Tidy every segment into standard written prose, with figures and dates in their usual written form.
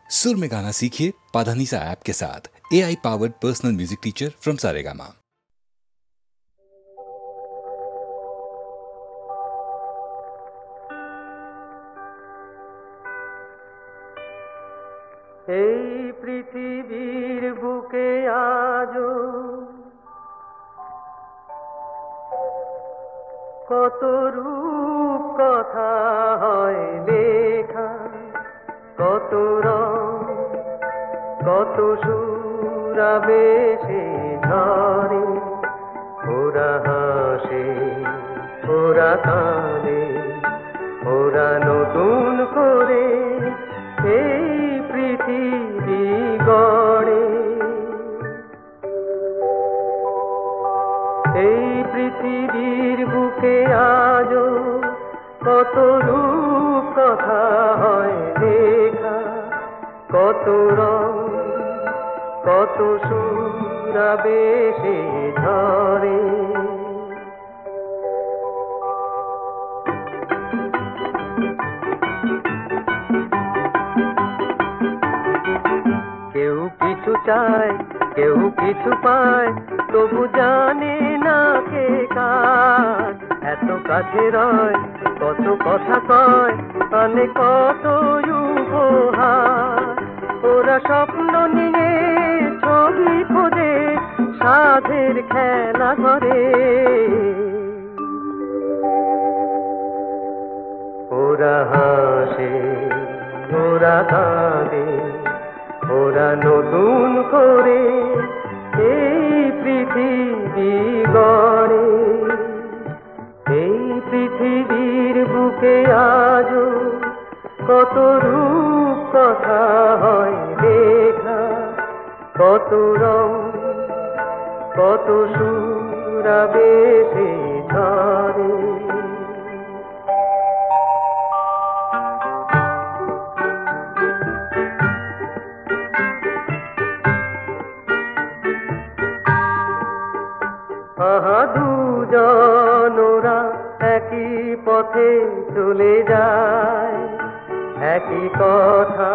सुर में गाना सीखिए पाधानीसा ऐप के साथ। AI powered personal music teacher from Saregama. এই পৃথিবীর বুকে আজো কত রূপ কথা হয় লেখা, কত রং কত সুর আবেশে ঝরে, ওরা হাসে ওরা কাঁদে, ওরা নতুন করে এই পৃথিবী গড়ে। এই পৃথিবীর বুকে আজো কত রূপ কথা হয় লেখা, কত রং কত সুর আবেশে ঝরে। কেউ কিছু চায় কেউ কিছু পায়, তবু জানে না কে কার। এত কাছে রয় কত কথা কয়, আনে কত উপহার। ওরা স্বপ্ন নিয়ে ছবি খোঁজে সাধের খেলা ঘরে। ওরা হাসে ওরা কাঁদে, ওরা নতুন করে এই পৃথিবী গড়ে। এই পৃথিবীর বুকে আজো কত রূপ কথা হয় লেখা, কত রং কত সুর আবেশে ঝরে। আহা দুজন ওরা একই পথে চলে যায়, একই কথা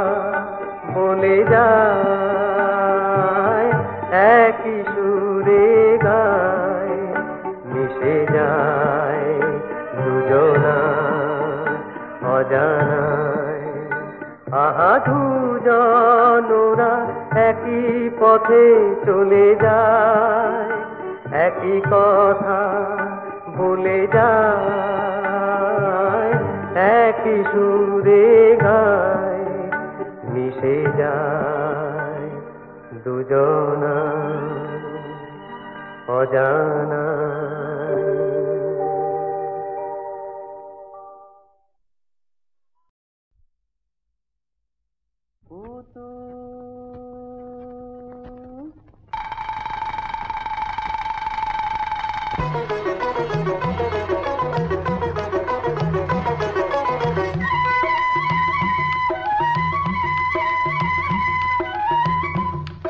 বলে যায়, একই সুরে গায়, মিশে যায় দুজনা অজানায়। আহা দুজন ওরা একই পথে চলে যায়, একই কথা বলে যায়, একই সুরে গায়, মিশে যায় দুজনা অজানা।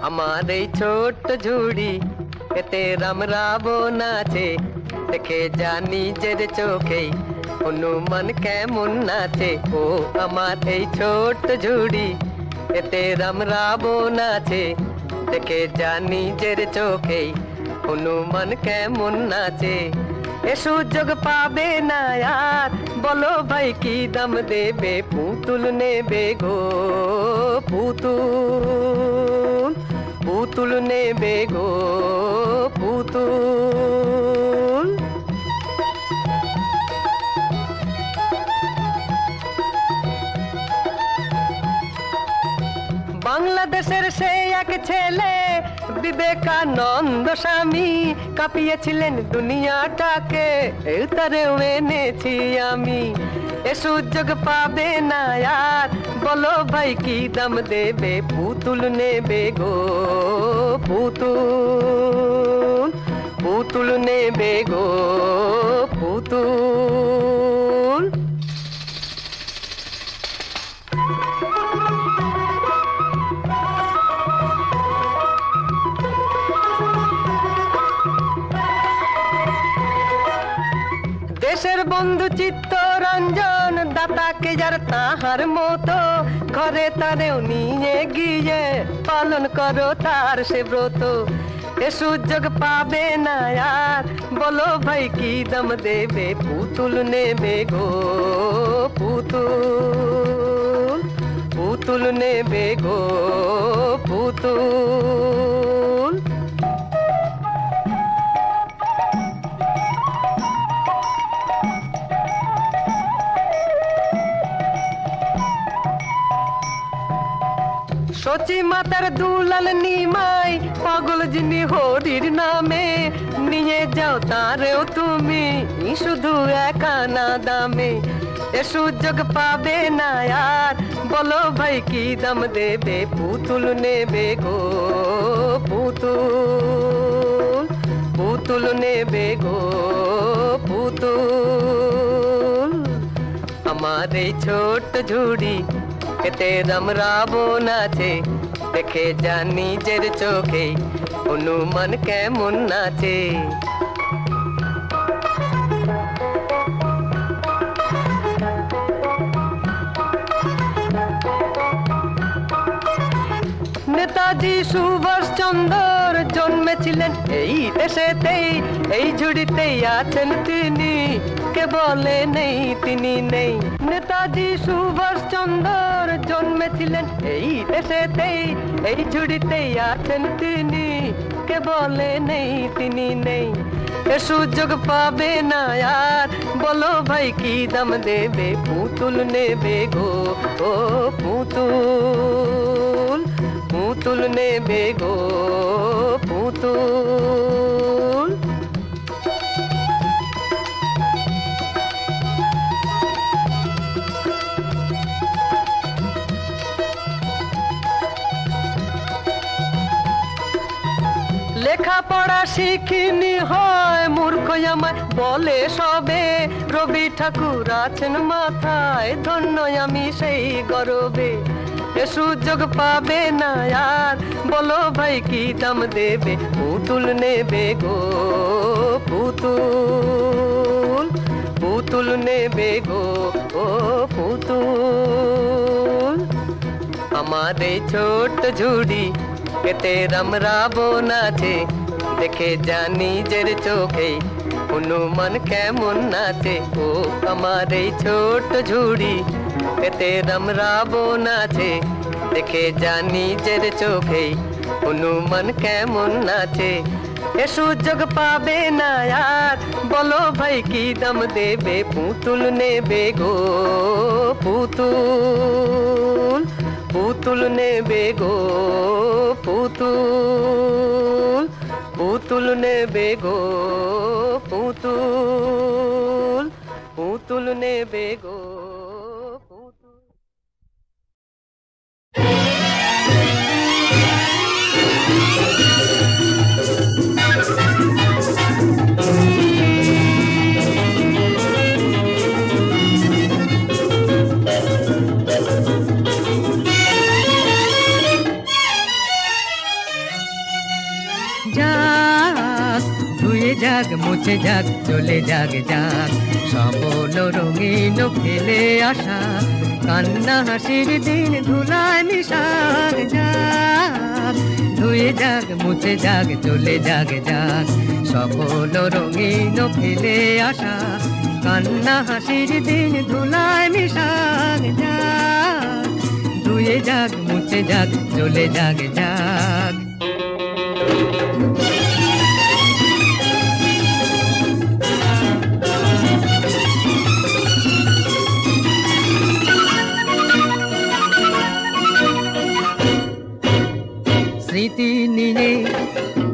আমার এই ছোট্ট ঝুড়ি এতে রামরাবণ আছে, দেখে জানি নিজের চোখেই হনুমান কেমন নাচে। ও আমার এই ছোট্ট ঝুড়ি এতে রামরাবণ আছে, দেখে জানি নিজের চোখেই হনুমান কেমন নাচে। এ সুযোগ পাবে না আর, বলো ভাই কি দাম দেবে, পুতুল নেবে গো পুতুল, পুতুল নেবে গো পুতুল। বাংলাদেশের সেই এক ছেলে বিবেকানন্দ স্বামী, কাঁপিয়েছিলেন দুনিয়াটাকে, তারেও এনেছি আমি। এ সুযোগ পাবে না আর, বলো ভাই কি দাম দেবে, পুতুল নেবে গো পুতুল, পুতুল নেবে গো পুতুল। দেশের বন্ধু চিত্তর চিত্তরঞ্জন দাতাকে যার তাহার মতো ঘরে তারেও নিয়ে গিয়ে পালন করো তার সে ব্রত এ সুযোগ পাবে না আর বলো ভাই কি দাম দেবে পুতুল নেবে গো পুতুল পুতুল নেবে গো পুতুল সচি মাতার দুলাল নিমাই পাগল যিনি হরির নামে নিয়ে যাও তারেও তুমি শুধু একা না দামে এ সুযোগ পাবে না আর বলো ভাই কি দাম দেবে পুতুল নেবে গো পুতুল পুতুল নেবে গো পুতুল আমার এই ছোট্ট ঝুড়ি এতে রাম রাবণ আছে দেখে যা নিজের চোখে হনুমান কেমন নাচে নেতাজি সুভাষচন্দ্র জন্মেছিলেন এই দেশেতেই এই ঝুড়িতেই আছেন তিনি কে বলে নেই তিনি নেই নেতাজি সুভাষচন্দ্র জন্মেছিলেন এই দেশেতেই এই ঝুড়িতেই আছেন তিনি কে বলে নেই তিনি নেই এ সুযোগ পাবে না আর বলো ভাই কি দাম দেবে পুতুল নেবে গো ও পুতুল পুতুল নেবে গো পুতুল লেখাপড়া শিখিনি হয় মূর্খ আমায় বলে সবে রবি ঠাকুর আছেন মাথায় ধন্য আমি সেই গরবে এ সুযোগ পাবে না আর বলো ভাই কি দাম দেবে পুতুল নেবে গো পুতুল পুতুল নেবে গো ও পুতুল আমার এই ছোট্ট ঝুড়ি এতে রাম রাবণ আছে দেখে যা নিজের চোখে হনুমান কেমন নাচে ও আমার এই ছোট্ট ঝুড়ি এতে রাম রাবণ আছে দেখে যা নিজের চোখে হনুমান কেমন নাচে এ সুযোগ পাবে না আর বলো ভাই কি দাম দেবে পুতুল নেবে গো পুতুল পুতুল নেবে গো পুতুল পুতুল নেবে গো পুতুল পুতুল নেবে গো পুতুল যাক মুছে যাক চলে যাক যাক সবল রঙিন ফেলে আসা কান্না হাসির দিন ধুলায় মিশাক যাক ধুয়ে যাক মুছে যাক চলে যাক যাক সবল রঙিন ফেলে আসা কান্না হাসির দিন ধুলায় মিশাক যাক ধুয়ে যাক মুছে যাক চলে যাক যাক স্মৃতি নিয়ে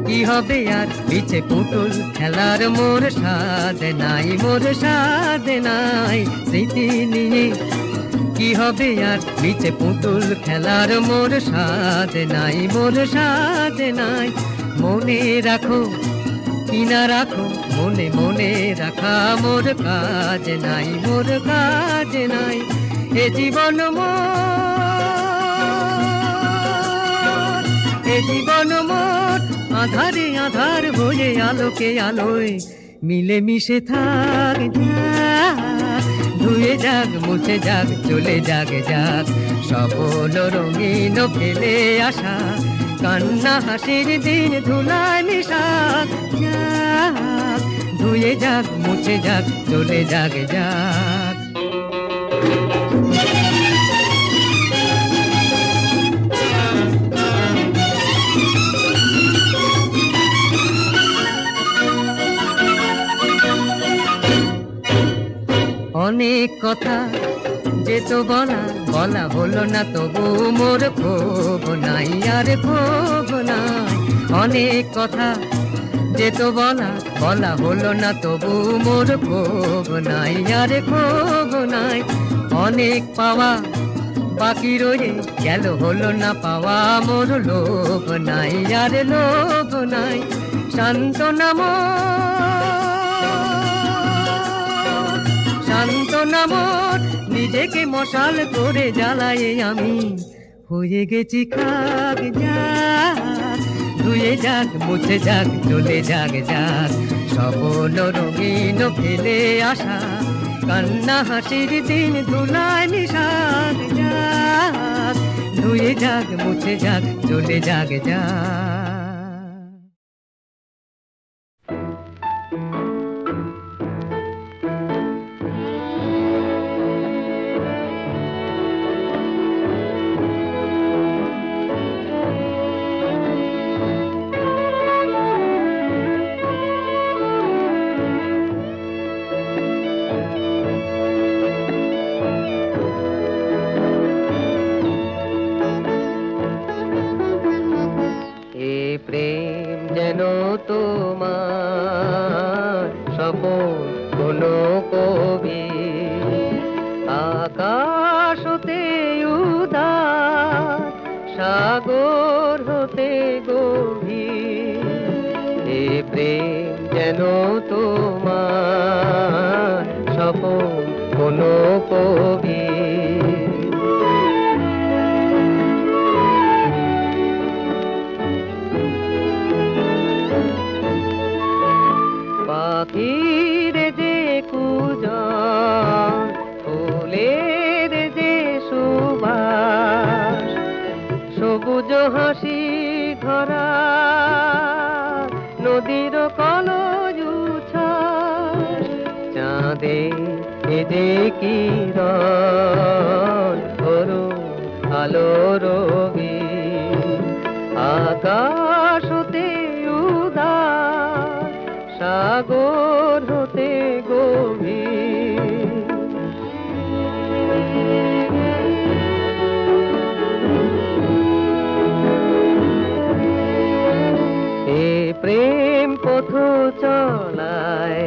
কি হবে আর পিছে পুতুল খেলার মোর স্বাদ নাই মোর স্বাদ নাই স্মৃতি নিয়ে কি হবে আর পিছে পুতুল খেলার মোর স্বাদ নাই মোর স্বাদ নাই মনে রাখো কিনা রাখো মনে মনে রাখা মোর কাজ নাই মোর কাজ নাই এ জীবন জীবন মোর আধারে আধার হয়ে আলোকে আলোয় মিলে মিশে থাক ধুয়ে যাক মুছে যাক চলে যাক যাক সবল রঙিন ফেলে আসা কান্না হাসির দিন ধুলায় মিশাক যাক ধুয়ে যাক মুছে যাক চলে যাক যাক অনেক কথা যেত বলা বলা হলো না তবু মোর ক্ষোভ নাই আর ক্ষোভ নাই অনেক কথা যেত বলা বলা হলো না তবু মোর ক্ষোভ নাই আর ক্ষোভ নাই অনেক পাওয়া বাকি রয়ে গেল হলো না পাওয়া মোর লোভ নাই আর লোভ নাই সান্ত্বনা মোর নিজেকে মশাল করে জ্বালাই আমি হয়ে গেছি খাক যাক ধুয়ে যাক মুছে যাক চলে যাক যাক সবল রঙিন ফেলে আসা কান্না হাসির দিন ধুলায় মিশাক যাক ধুয়ে যাক মুছে যাক চলে যাক যাক তোমার স্বপন কোন কবি আকাশ হতে উদাস সাগর হতে গভীর এ প্রেম যেন তোমার স্বপন কোন কবি পাখির যে কুজন ফুলের যে সুবাস সবুজ হাসি ধরা নদীর কলজুচ্ছ্বাস চাঁদে যে কিরণ অরুণ আলো রবি আকাশ হতে উদাস সাগর হতে গভীর এ প্রেম পথ চলায়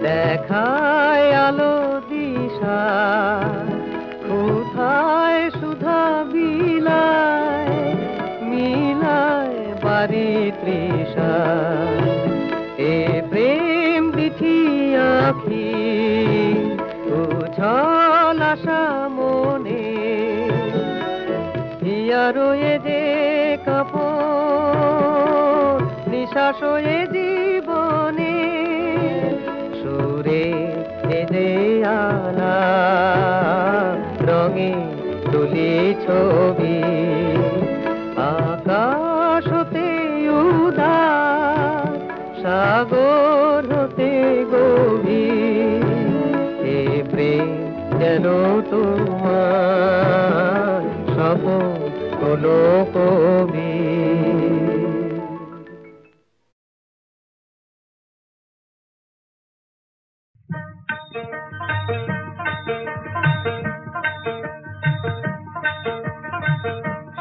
দেখায় আলো দিশা কোথায় সুধা বিলায় মিলায় বাড়ি তৃষা এ প্রেম বিধি আখি উছল আশা মনে হিয়ারো এ যে কাপড় নিঃশ্বাস এ জীবনে সুরে এ যে আলা রঙে তুলি ছবি আকাশ হতে উদাস সাগর হতে গভীর এ প্রেম যেন তোমার স্বপন কোন কবি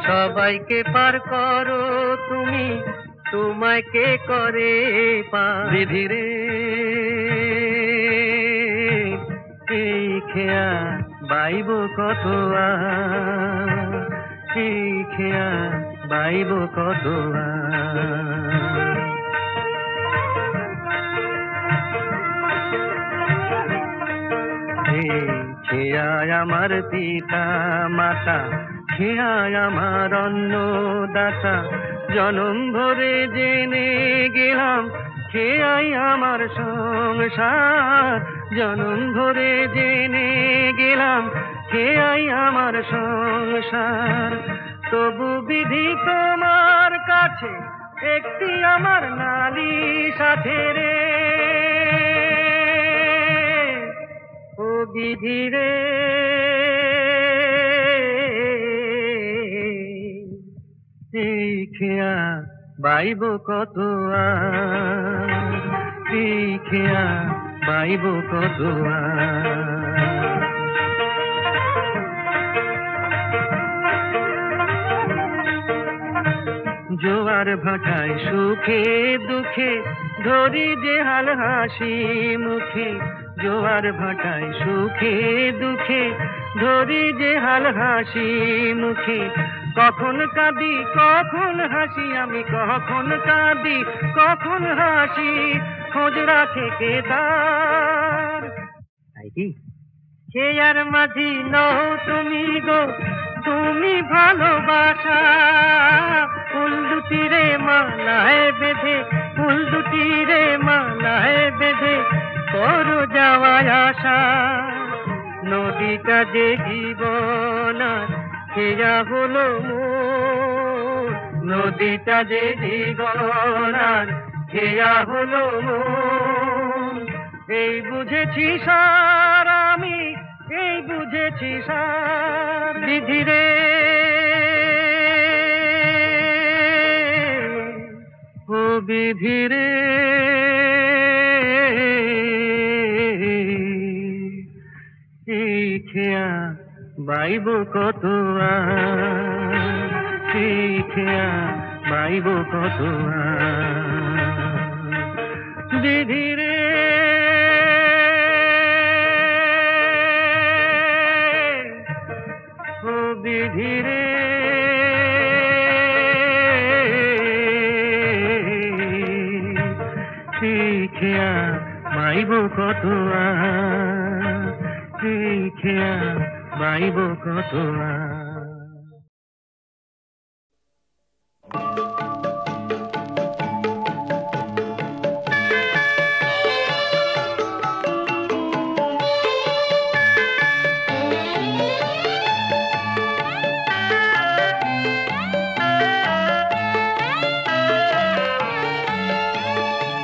সবাইকে পার করো তুমি তোমায় কে করে ধীরে এই খেয়া বাইব কত এই খেয়া বাইব কত খেয়ায় আমার পিতা মাতা খেয়ায় আমার অন্নদাতা জনম ভরে জেনে গেলাম খেয়াই আমার সংসার, জনম ধরে জেনে গেলাম খেয়াই আমার সংসার। তবু বিধি তোমার কাছে একটি আমার নালিশ আছে রে, ও বিধি রে, এই খেয়া বাইব কত আর, এই খেয়া বাইব কত আর। জোয়ার ভাটায় সুখে দুঃখে ধরি যে হাল হাসি মুখে, জোয়ার ভাটায় সুখে দুঃখে ধরি যে হাল হাসি মুখে। কখন কাঁদি কখন হাসি আমি, কখন কাঁদি কখন হাসি, খোঁজ রাখে কে তার? সে আর মাঝি নও তুমি গো, তুমি ভালোবাসা। ফুল দুটি রে মালায় বেঁধে, ফুল দুটি রে মালায় বেঁধে করো যাওয়ায় আশা। নদীটা যে জীবন খেয়া হলো মোর, নদীটা যে জীবন খেয়া হলো মোর। এই বুঝেছি সার আমি, এই বুঝেছি সার। বিধি রে, ও বিধি রে, এই খেয়া বাইব কত আর, এই খেয়া বাইব কত আর। বিধি রে, ও বিধি রে, এই খেয়া বাইব কত আর, এই খেয়া বাইব কত আর।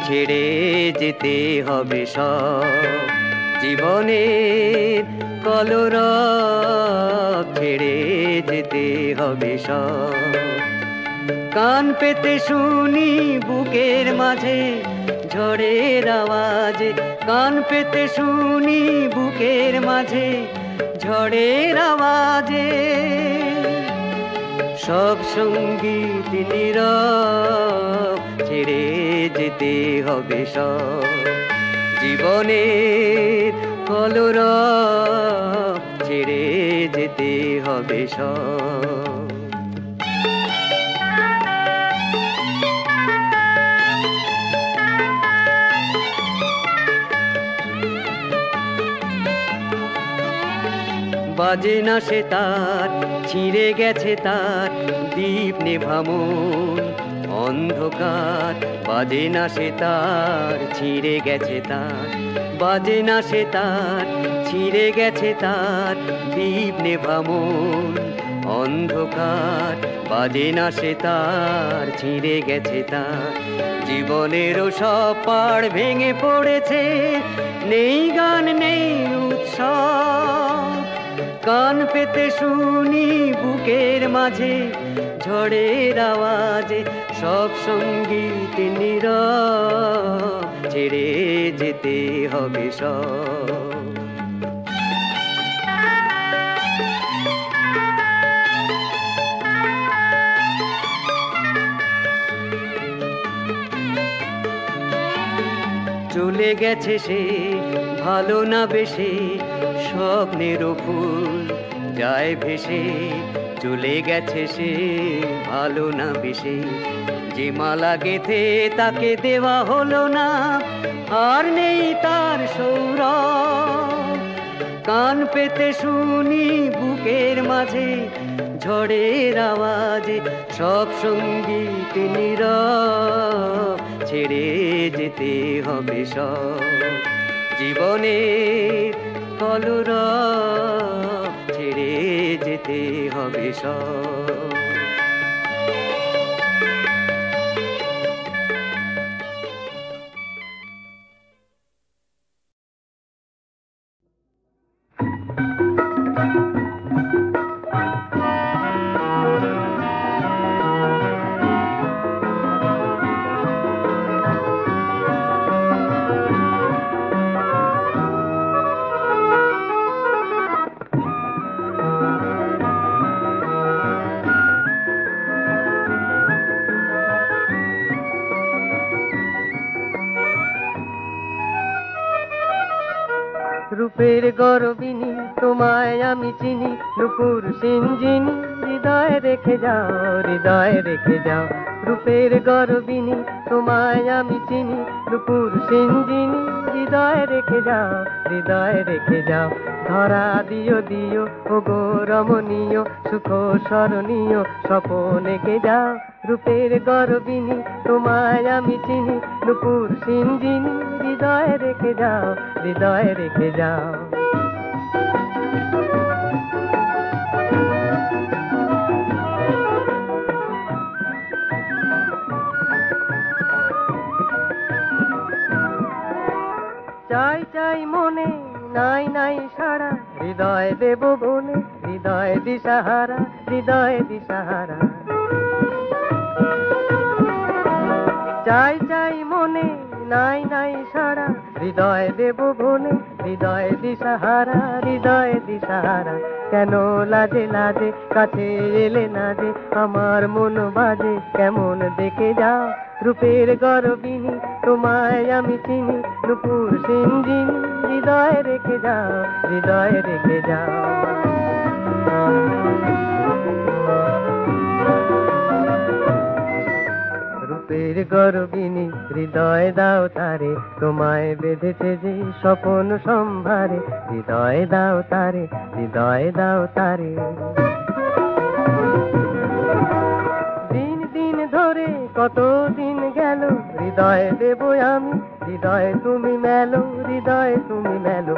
ছেড়ে যেতে হবে সব জীবনের কলরব, ছেড়ে যেতে হবে সব। কান পেতে শুনি বুকের মাঝে ঝড়ের আওয়াজ, কান পেতে শুনি বুকের মাঝে ঝড়ের আওয়াজে। সব সঙ্গীত নীরব, ছেড়ে যেতে হবে সব জীবনের কলরব, ছেড়ে যেতে হবে সব। বাজে না সে তার, ছিঁড়ে গেছে তার দীপ নেভামন অন্ধকার। বাজে না সে তার, ছিঁড়ে গেছে তার, বাজে না সে তার, ছিঁড়ে গেছে তার দীপ নেভামন অন্ধকার। বাজে না সে তার, ছিঁড়ে গেছে তার। জীবনেরও সব পাড় ভেঙে পড়েছে, নেই গান নেই উৎসব। কান পেতে শুনি বুকের মাঝে ঝড়ের আওয়াজে, সব সঙ্গীত নীরব, ছেড়ে যেতে হবে সব। চলে গেছে সে ভালো না বেশে, স্বপ্নেরও ফুল যায় ভেসে। চলে গেছে সে ভালো না বেশে, যে মালা গেথে তাকে দেওয়া হলো না, আর নেই তার সৌরভ। কান পেতে শুনি বুকের মাঝে ঝড়ের আওয়াজে সব সঙ্গীত নীরব, ছেড়ে যেতে হবে সব জীবনের কলরব, ছেড়ে যেতে হবে সব। রূপের গরবিনী তোমায় আমি চিনি, নুপুর সিঞ্জিনী হৃদয়ে রেখে যাও, হৃদয়ে রেখে যাও। রূপের গরবিনী তোমায় আমি চিনি, নুপুর সিঞ্জিনী হৃদয়ে রেখে যাও, হৃদয়ে রেখে যাও। ধরা দিও দিও ও গো রমণীয়, সুখ স্মরণীয় স্বপন এঁকে যাও। রূপের গরবিনী তোমায় আমি চিনি, নুপুর সিঞ্জিনী হৃদয়ে রেখে যাও, হৃদয়ে রেখে যাও। চাই চাই মনে নাই নাই সারা, হৃদয় দেব বনে হৃদয় দিশাহারা, হৃদয় দিশাহারা। চাই চাই মনে নাই নাই সারা, হৃদয় দেব বনে হৃদয় দিশাহারা, হৃদয় দিশাহারা। কেন লাজে লাজে কাছে এলে না যে, আমার মন বাজে কেমন দেখে যাও। রূপের গরবিনী তোমায় আমি চিনি, নুপুর সিঞ্জিনী হৃদয়ে রেখে যাও, হৃদয়ে রেখে যাও। রূপের গরবিনী হৃদয় দাও তারে, তোমায় বেঁধেছে যে স্বপন সম্ভারে, হৃদয় দাও তারে, হৃদয় দাও তারে। দিন দিন ধরে কত দিন গেল, হৃদয় দেব আমি, হৃদয় তুমি মেলো, হৃদয় তুমি মেলো।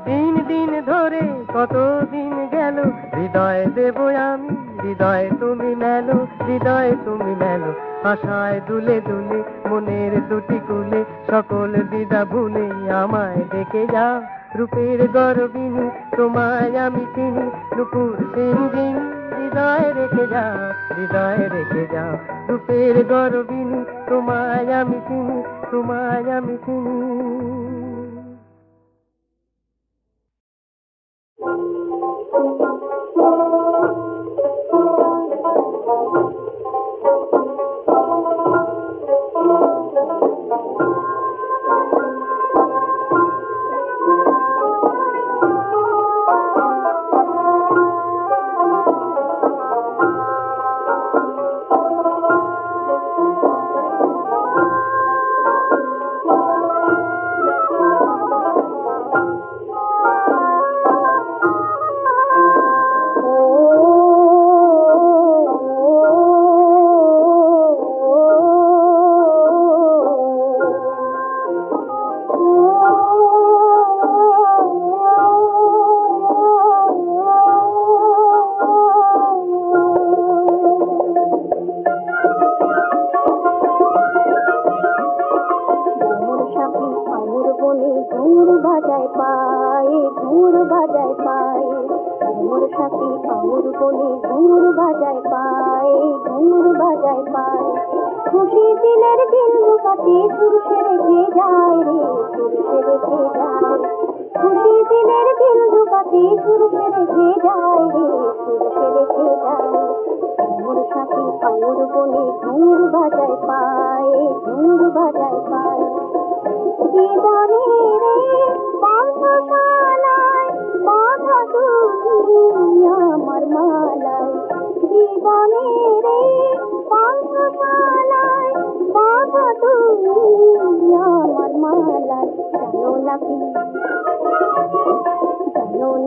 দিন দিন ধরে কত দিন গেল, হৃদয় দেব আমি, হৃদয় তুমি মেলো, হৃদয় তুমি মেলো। আশায় দুলে দুলে মনের দুটি কুলে, সকল দ্বিধা ভুলে আমায় ডেকে যাও। রূপের গরবিনী তোমায় আমি চিনি, নুপুর সিঞ্জিনী হৃদয়ে রেখে যাও, হৃদয়ে রেখে যাও। রূপের গরবিনী তোমায় আমি চিনি, তোমায় আমি চিনি।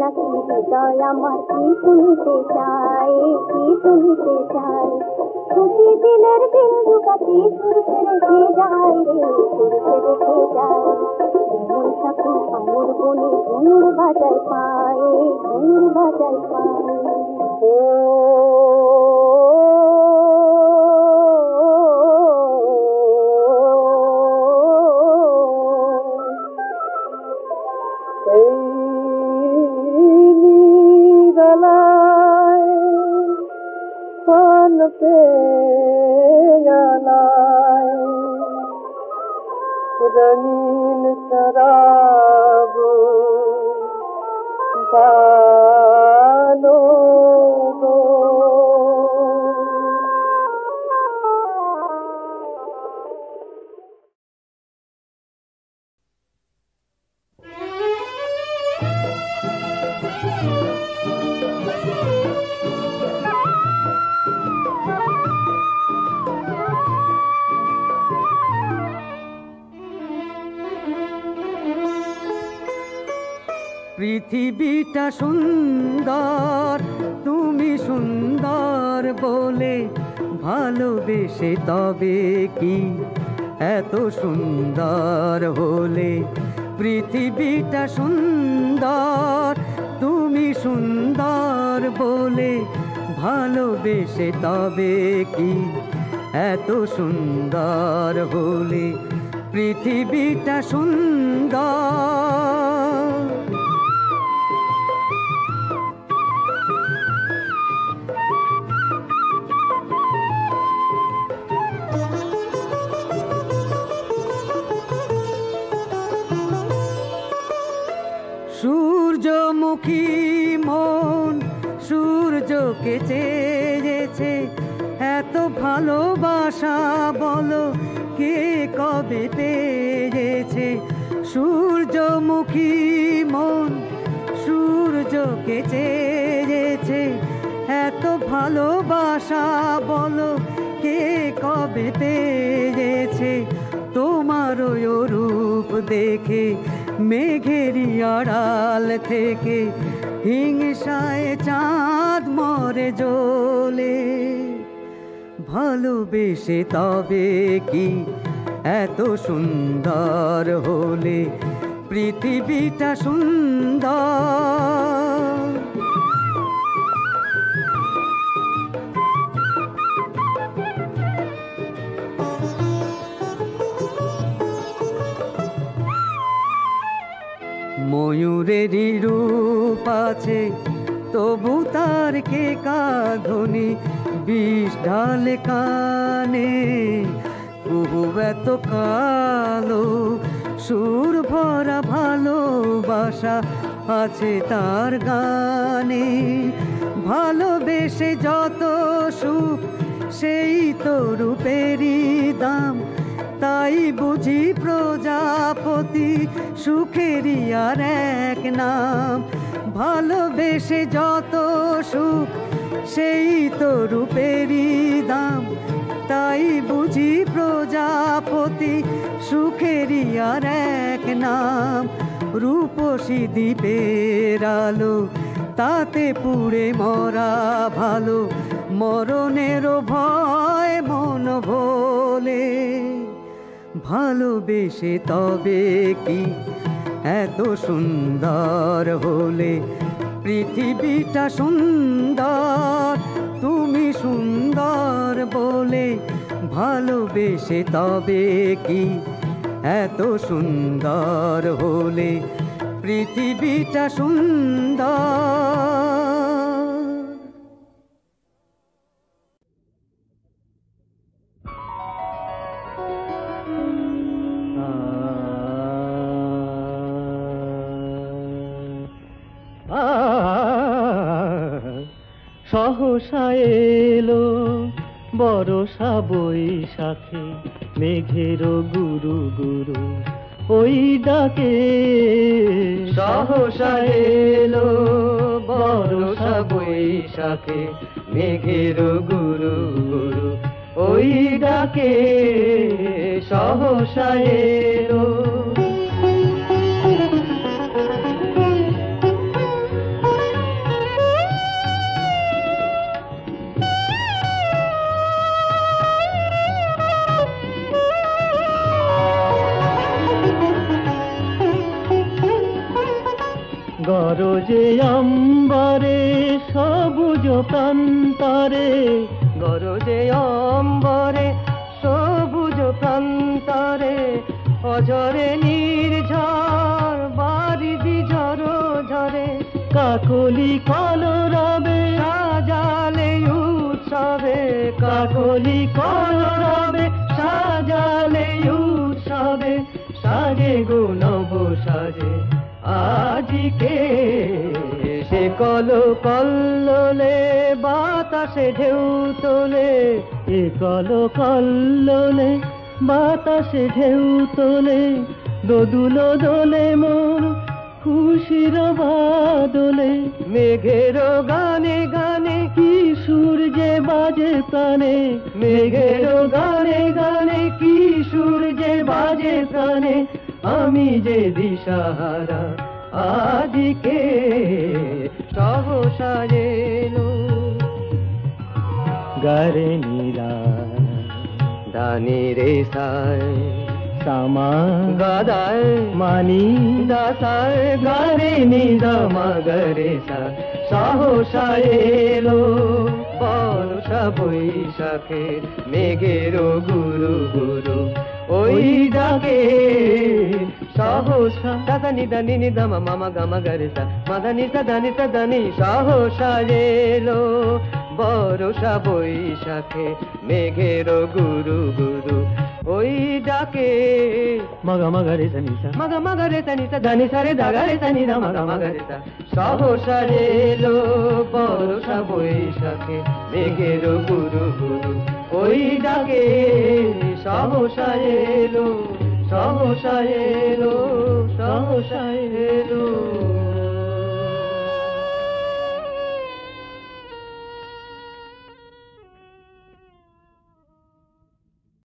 রাখি হৃদয় আমার কি শুনতে চায়, কি শুনতে চায়। খুশি দিনের বিন্দু কাছে সুরতে রেখে যায় রে, সুরতে রেখে যায়। এমন সাথী আমার বনে ঘুঙুর বাজায় পায়ে, ঘুঙুর বাজায় পায়ে। ও रंगीन शराब डालो दो। পৃথিবীটা সুন্দর, তুমি সুন্দর বলে ভালোবেসে তবে কি এত সুন্দর হলে। পৃথিবীটা সুন্দর, তুমি সুন্দর বলে ভালোবেসে তবে কি এত সুন্দর হলে। পৃথিবীটা সুন্দর। সূর্যমুখী মন সূর্যকে চেয়েছে, এত ভালোবাসা বলো কে কবে পেয়েছে। সূর্যমুখী মন সূর্যকে চেয়েছে, এত ভালোবাসা বলো কে কবে পেয়েছে। তোমার ওই রূপ দেখে মেঘেরই আড়াল থেকে হিংসায় চাঁদ মরে জ্বলে। ভালোবেসে তবে কি এত সুন্দর হলে। পৃথিবীটা সুন্দর। ময়ূরেরই রূপ আছে তবু তার কে কাঁধনি, বিষ ঢালে কানে কুহু এত কালো। সুর ভরা ভালোবাসা আছে তার গানে। ভালোবেসে যত সুখ সেই তো রূপেরই দাম, তাই বুঝি প্রজাপতি সুখেরই আর এক নাম। ভালোবেসে যত সুখ সেই তো রূপেরই দাম, তাই বুঝি প্রজাপতি সুখেরই আর এক নাম। রূপসী দ্বীপের আলো তাতে পুড়ে মরা ভালো, মরণেরও ভয় মন ভোলে। ভালোবেসে তবে কি এত সুন্দর হলে। পৃথিবীটা সুন্দর, তুমি সুন্দর বলে ভালোবেসে তবে কি এত সুন্দর হলে। পৃথিবীটা সুন্দর। সহসা এলো বরষা বৈশাখে, মেঘের গুরু গুরু ওই ডাকে। সহসা এলো বরষা বৈশাখে, মেঘের গুরু গুরু ওই ডাকে। সহসা এলো সবুজ প্রান্তরে গরজে অম্বরে সবুজ প্রান্তরে অঝরে নির্ঝর বারিধি ঝরো ঝরে কাকলি কলরবে সাজালে উৎসবে কাকলি কলরবে সাজালে উৎসবে সাজে গো নব সাজে আজকে সে কল কল্লোলে বাতাসে ঢেউ তোলে এ কল কল্লোলে বাতাসে ঢেউ তোলে দোদুল দোলে মোর খুশির বাদলে মেঘের গানে গানে কি সূর্যে বাজে প্রাণে মেঘের গানে গানে কি সূর্যে বাজে প্রাণে আমি যে দিশাহারা আজকে সহসা এলো গারে নীলা দানি রে সায় সামা গাদায় মানি দাসায় গারে নিদা মাগরে সা সহসা এলো বর্ষা বৈশাখে মেঘের গুরু গুরু ওই ডাকে সহসা দাদা নিদা নিনি দামা মামা গামা গারে সা মাদানি সাদানি সাদানি সহসা এলো বর্ষা বৈশাখে মেঘের গুরু গুরু ওই ডাকে মগা মগরে সনিসা মাগা মাগা রে তানি সা দানি সারে দাগা রে তানি দা মাগা মাগা রে সা সহসা এলো বর্ষা বৈশাখে মেঘের গুরু গুরু ওই ডাকে সহসা এলো সহসা এলো সহসা এলো